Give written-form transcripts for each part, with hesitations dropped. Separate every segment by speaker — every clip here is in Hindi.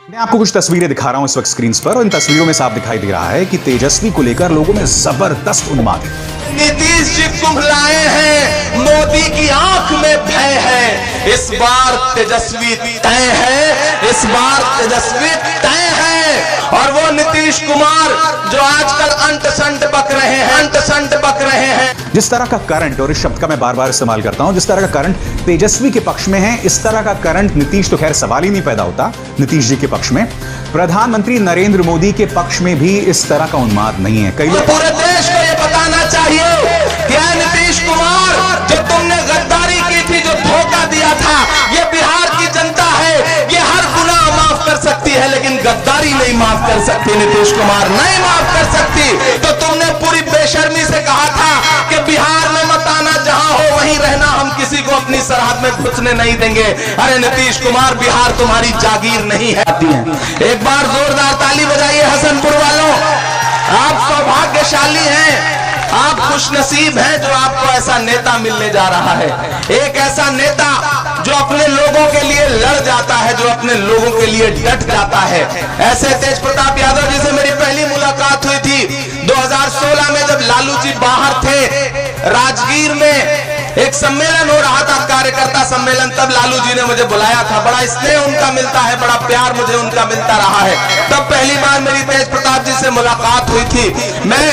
Speaker 1: मैं आपको कुछ तस्वीरें दिखा रहा हूं इस वक्त स्क्रीन पर और इन तस्वीरों में साफ दिखाई दे रहा है कि तेजस्वी को लेकर लोगों में जबरदस्त उन्माद है।
Speaker 2: नीतीश जी कुम्हलाए हैं, मोदी की आंख में भय है, इस बार तेजस्वी तय है, इस बार तेजस्वी तय है। और वो नीतीश कुमार जो आजकल अंट संट बक रहे हैं, अंट संट बक रहे हैं।
Speaker 1: जिस तरह का करंट, और इस शब्द का मैं बार बार इस्तेमाल करता हूं, जिस तरह का करंट तेजस्वी के पक्ष में है, इस तरह का करंट नीतीश तो खैर सवाल ही नहीं पैदा होता नीतीश जी के पक्ष में। प्रधानमंत्री नरेंद्र मोदी के पक्ष में भी इस तरह का उन्माद नहीं है। कई
Speaker 2: पूरे देश को यह बताना चाहिए क्या नीतीश कुमार जो तुमने गद्दारी की थी, जो धोखा दिया था, ये बिहार की जनता है, ये हर गुनाह माफ कर सकती है, लेकिन गद्दारी नहीं माफ कर सकती। नीतीश कुमार नहीं माफ कर सकती। तो तुमने पूरी बेशर्मी से कहा था कि बिहार में मत आना, जहां हो वहीं रहना, हम किसी को अपनी सरहद में घुसने नहीं देंगे। अरे नीतीश कुमार, बिहार तुम्हारी जागीर नहीं है। एक बार जोरदार ताली बजाइए हसनपुर वालों। आप सौभाग्यशाली हैं, आप खुशनसीब हैं जो आपको ऐसा नेता मिलने जा रहा है। एक ऐसा नेता जो अपने लोगों के लिए लड़ जाता है, जो अपने लोगों के लिए डट जाता है। ऐसे तेज प्रताप यादव जी से मेरी पहली मुलाकात हुई थी 2016 में, जब लालू जी बाहर थे राजगीर में। एक सम्मेलन हो रहा था, कार्यकर्ता सम्मेलन, तब लालू जी ने मुझे बुलाया था। बड़ा स्नेह उनका मिलता है, बड़ा प्यार मुझे उनका मिलता रहा है। तब पहली बार मेरी तेज प्रताप जी से मुलाकात हुई थी। मैं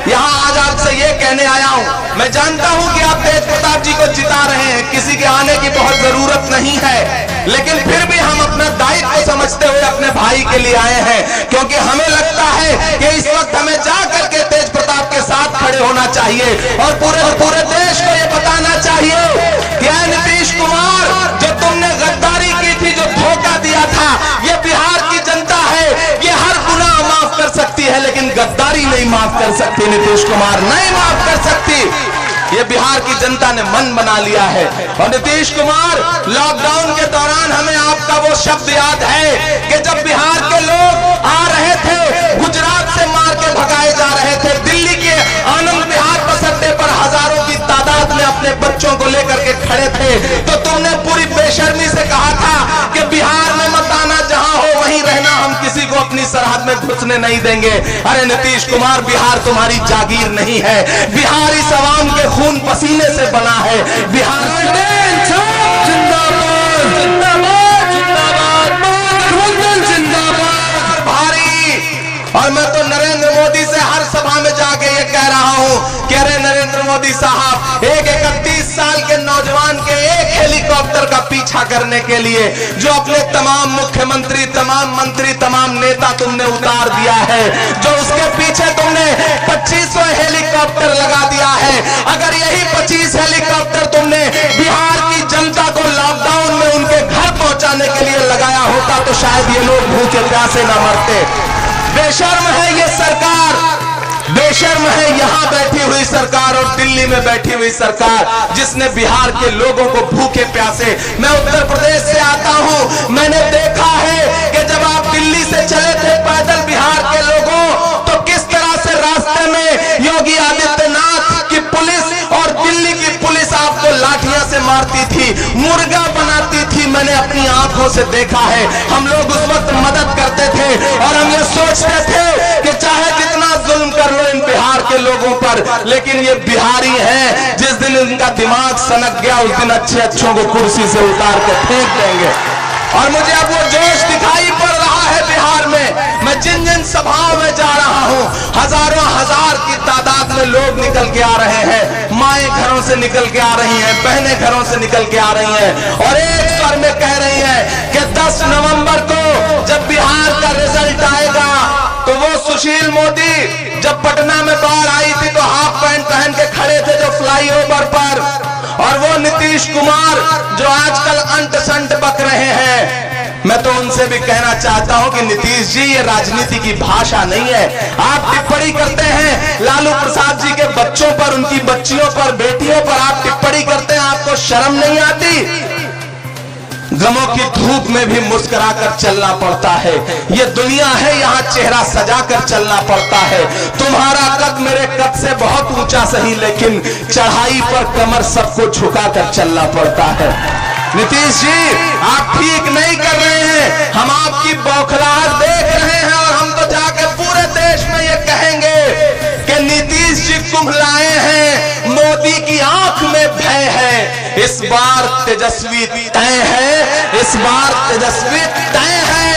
Speaker 2: यहाँ आज आपसे ये कहने आया हूँ, मैं जानता हूँ कि आप तेज प्रताप जी को जिता रहे हैं, किसी के आने की बहुत जरूरत नहीं है, लेकिन फिर भी हम अपना दायित्व समझते हुए अपने भाई के लिए आए हैं, क्योंकि हमें लगता है कि इस वक्त हमें जा करके तेज प्रताप के साथ खड़े होना चाहिए और पूरे देश को ये बताना चाहिए कि नीतीश कुमार जो तुमने गद्दारी की थी, जो धोखा दिया था, ये बिहार की जनता है, ये हर गुनाह माफ कर सकती है, लेकिन गद्दारी नहीं माफ कर सकती। नीतीश कुमार नहीं माफ कर सकती। ये बिहार की जनता ने मन बना लिया है। और नीतीश कुमार, लॉकडाउन के दौरान हमें आपका वो शब्द याद है कि जब बिहार के लोग आ रहे थे, गुजरात से मार के भगाए जा रहे थे, दिल्ली के आनंद विहार बस अड्डे पर हजारों की तादाद में अपने बच्चों को लेकर के खड़े थे, तो तुमने पूरी बेशर्मी से कहा था कि बिहार में मत आना, जहां हो वहीं रहना, हम किसी को अपनी सरहद में घुसने नहीं देंगे। अरे नीतीश कुमार, बिहार तुम्हारी जागीर नहीं है, बिहार इस अवाम के खून पसीने से बना है। बिहार भारी। और मैं तो नरेंद्र मोदी से हर सभा में जाके ये कह रहा हूं कि अरे नरेंद्र मोदी साहब, एक 31 साल के नौजवान के एक हेलीकॉप्टर का पीछा करने के लिए जो अपने तमाम मुख्यमंत्री, तमाम मंत्री, तमाम नेता तुमने उतार दिया है, जो उसके पीछे तुमने 2500 हेलीकॉप्टर लगा दिया है। अगर यही 25 हेलीकॉप्टर तुमने बिहार की जनता को लॉकडाउन में उनके घर पहुंचाने के लिए लगाया होता, तो शायद ये लोग भूखे प्यासे न मरते। बेशर्म है ये सरकार, बेशर्म है यहाँ बैठी हुई सरकार और दिल्ली में बैठी हुई सरकार, जिसने बिहार के लोगों को भूखे प्यासे। मैं उत्तर प्रदेश से आता हूँ, मैंने देखा है कि जब आप दिल्ली से चले थे पैदल बिहार के लोगों, तो किस तरह से रास्ते में योगी आदित्यनाथ की पुलिस और दिल्ली की पुलिस आपको लाठियां से मारती थी, मुर्गा बनाती थी। मैंने अपनी आंखों से देखा है। हम लोग उस वक्त मदद करते थे और हम ये सोचते थे कि चाहे जितना जुल्म कर लो इन बिहार के लोगों पर, लेकिन ये बिहारी हैं, जिस दिन इनका दिमाग सनक गया उस दिन अच्छे अच्छों को कुर्सी से उतार के फेंक देंगे। और मुझे अब वो जोश दिखाई पड़ रहा है बिहार में। मैं जिन जिन सभाओं में जा रहा हूँ, हजारों हजार की तादाद में लोग निकल के आ रहे हैं, माएं घरों से निकल के आ रही हैं, बहनें घरों से निकल के आ रही हैं और एक स्वर में कह रही हैं कि 10 नवंबर को जब बिहार का रिजल्ट आएगा, तो वो सुशील मोदी जब पटना में बाढ़ आई थी तो हाफ पैंट पहन के खड़े थे जो फ्लाईओवर पर, और वो नीतीश कुमार जो आजकल अंट संट बक रहे हैं, मैं तो उनसे भी कहना चाहता हूं कि नीतीश जी, ये राजनीति की भाषा नहीं है। आप टिप्पणी करते हैं लालू प्रसाद जी के बच्चों पर, उनकी बच्चियों पर, बेटियों पर आप टिप्पणी करते हैं, आपको शर्म नहीं आती? गमों की धूप में भी मुस्कुराकर चलना पड़ता है। ये दुनिया है, यहाँ चेहरा सजाकर चलना पड़ता है। तुम्हारा कद मेरे कद से बहुत ऊंचा सही, लेकिन चढ़ाई पर कमर सबको झुकाकर चलना पड़ता है। नीतीश जी आप ठीक नहीं कर रहे हैं, हम आपकी बौखलाहट देख रहे हैं और हम तो जाके पूरे देश में ये कहेंगे कि नीतीश जी कुम्हलाए हैं, मोदी की आंख में भय है। इस बार तेजस्वी तय है, इस बार तेजस्वी तय है।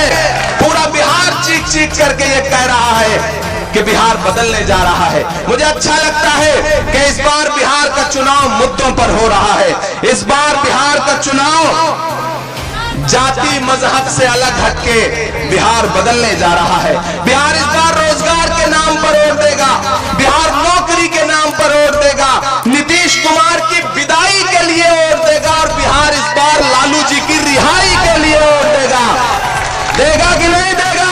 Speaker 2: पूरा बिहार चीख चीख करके ये कह रहा है कि बिहार बदलने जा रहा है। मुझे अच्छा लगता है कि इस बार बिहार का चुनाव मुद्दों पर हो रहा है। इस बार बिहार का चुनाव जाति मजहब से अलग हटके बिहार बदलने जा रहा है। बिहार इस बार रोजगार के नाम पर वोट देगा, बिहार नौकरी के नाम पर वोट देगा, नीतीश कुमार की विदाई के लिए वोट देगा और बिहार इस बार लालू जी की रिहाई के लिए वोट देगा। देगा कि नहीं देगा?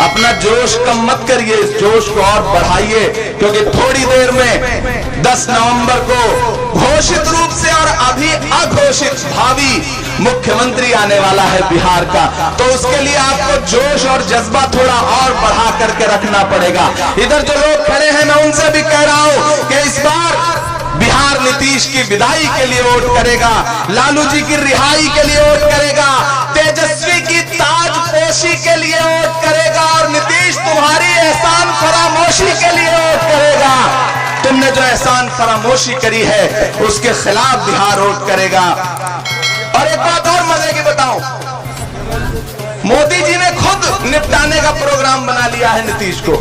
Speaker 2: अपना जोश कम मत करिए, इस जोश को और बढ़ाइए, क्योंकि थोड़ी देर में 10 नवंबर को घोषित रूप से और अभी अघोषित भावी मुख्यमंत्री आने वाला है बिहार का। तो उसके लिए आपको जोश और जज्बा थोड़ा और बढ़ा करके रखना पड़ेगा। इधर जो लोग खड़े हैं मैं उनसे भी कह रहा हूं कि इस बार बिहार नीतीश की विदाई के लिए वोट करेगा, लालू जी की रिहाई के लिए वोट करेगा, तेजस्वी की ताजपोशी के लिए वोट करेगा और नीतीश तुम्हारी एहसान फरामोशी के लिए वोट करेगा। तुमने जो एहसान फरामोशी करी है उसके खिलाफ बिहार वोट करेगा। और एक बात और मजे की बताऊं, मोदी जी ने खुद निपटाने का प्रोग्राम बना लिया है नीतीश को।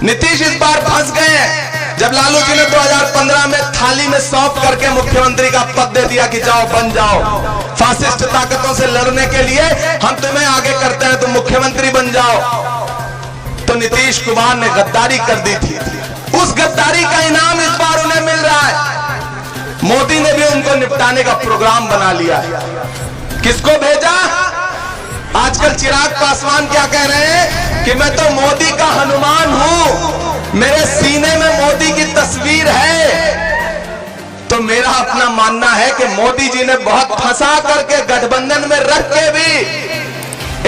Speaker 2: नीतीश इस बार फंस गए हैं। जब लालू जी ने 2015 में थाली में सौंप करके मुख्यमंत्री का पद दे दिया कि जाओ बन जाओ, फासिस्ट ताकतों से लड़ने के लिए हम तुम्हें आगे करते हैं, तुम मुख्यमंत्री बन जाओ, तो नीतीश कुमार ने गद्दारी कर दी थी। उस गद्दारी का इनाम इस बार उन्हें मिल रहा है। मोदी ने भी उनको निपटाने का प्रोग्राम बना लिया है। किसको भेजा? आजकल चिराग पासवान क्या कह रहे हैं कि मैं तो मोदी का हनुमान हूं, मेरे सीने में मोदी की तस्वीर है। तो मेरा अपना मानना है कि मोदी जी ने बहुत फंसा करके गठबंधन में रख के भी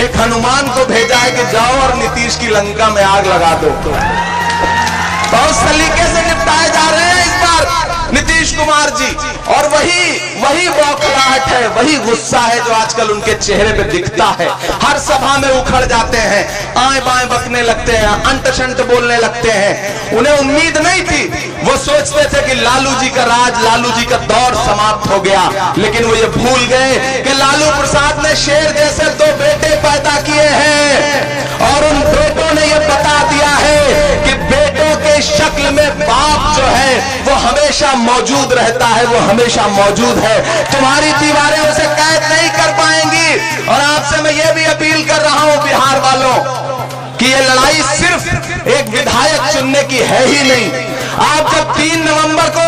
Speaker 2: एक हनुमान को भेजा है कि जाओ और नीतीश की लंका में आग लगा दो। बहुत सलीके से निपटाए जा रहे हैं इस बार नीतीश कुमार जी। और वही बौखलाहट है, वही गुस्सा है जो आजकल उनके चेहरे पे दिखता है। हर सभा में उखड़ जाते हैं, आए बाएं बकने लगते हैं, अंट शंट बोलने लगते हैं। उन्हें उम्मीद नहीं थी, वो सोचते थे कि लालू जी का राज, लालू जी का दौर समाप्त हो गया, लेकिन वो ये भूल गए कि लालू प्रसाद ने शेर जैसे 2 बेटे पैदा किए हैं और उन बेटों ने ये बता दिया है कि बेटों के शक्ल में बाप जो है वो हमेशा मौजूद रहता है, वो हमेशा मौजूद है। तुम्हारी दीवारें उसे कैद नहीं कर पाएंगी। और आपसे मैं ये भी अपील कर रहा हूं बिहार वालों कि ये लड़ाई सिर्फ एक विधायक चुनने की है ही नहीं। आप जब 3 नवंबर को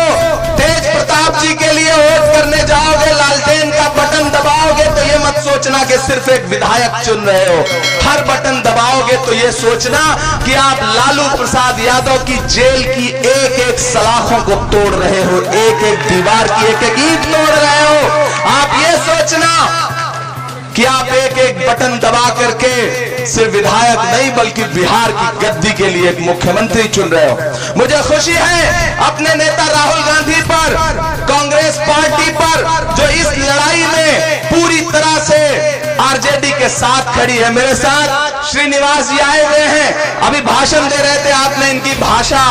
Speaker 2: तेज प्रताप जी के लिए वोट करने जाओगे, लालटेन का बटन दबाओगे तो ये मत सोचना कि सिर्फ एक विधायक चुन रहे हो। हर बटन दबाओगे तो ये सोचना कि आप लालू प्रसाद यादव की जेल की एक एक सलाखों को तोड़ रहे हो, एक एक दीवार की एक एक ईंट तोड़ रहे हो। आप ये सोचना कि आप एक एक बटन दबा करके सिर्फ विधायक नहीं बल्कि बिहार की गद्दी के लिए एक मुख्यमंत्री चुन रहे हो। मुझे खुशी है अपने नेता राहुल गांधी पर, कांग्रेस पार्टी पर, जो इस लड़ाई में पूरी तरह से आरजेडी के साथ खड़ी है। मेरे साथ श्रीनिवास जी आए हुए हैं, अभी भाषण दे रहे थे। आपने इनकी भाषा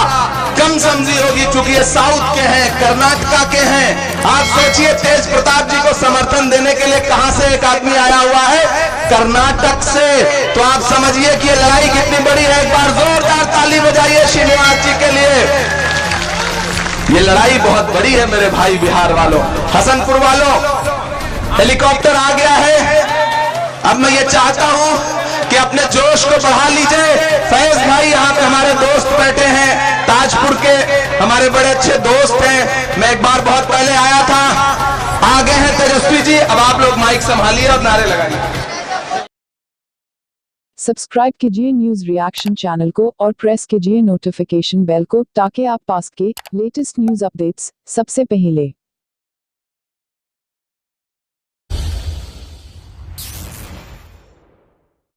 Speaker 2: कम समझी होगी क्योंकि ये साउथ के हैं, कर्नाटका के हैं। आप सोचिए तेज प्रताप जी को समर्थन देने के लिए कहां से एक आदमी आया हुआ है, कर्नाटक से। तो आप समझिए कि ये लड़ाई कितनी बड़ी है। एक बार जोरदार ताली बजाइए श्रीनिवास जी के लिए। ये लड़ाई बहुत बड़ी है मेरे भाई बिहार वालों, हसनपुर वालों। हेलीकॉप्टर आ गया है। अब मैं ये चाहता हूं कि अपने जोश को बढ़ा लीजिए। फैज भाई यहाँ पे हमारे दोस्त बैठे हैं, ताजपुर के हमारे बड़े अच्छे दोस्त हैं। मैं एक बार बहुत पहले आया था, आ गए हैं तेजस्वी जी। अब आप लोग माइक संभालिए और नारे लगाइए।
Speaker 3: सब्सक्राइब कीजिए न्यूज रिएक्शन चैनल को और प्रेस कीजिए नोटिफिकेशन बेल को ताकि आप पास के लेटेस्ट न्यूज अपडेट्स सबसे पहले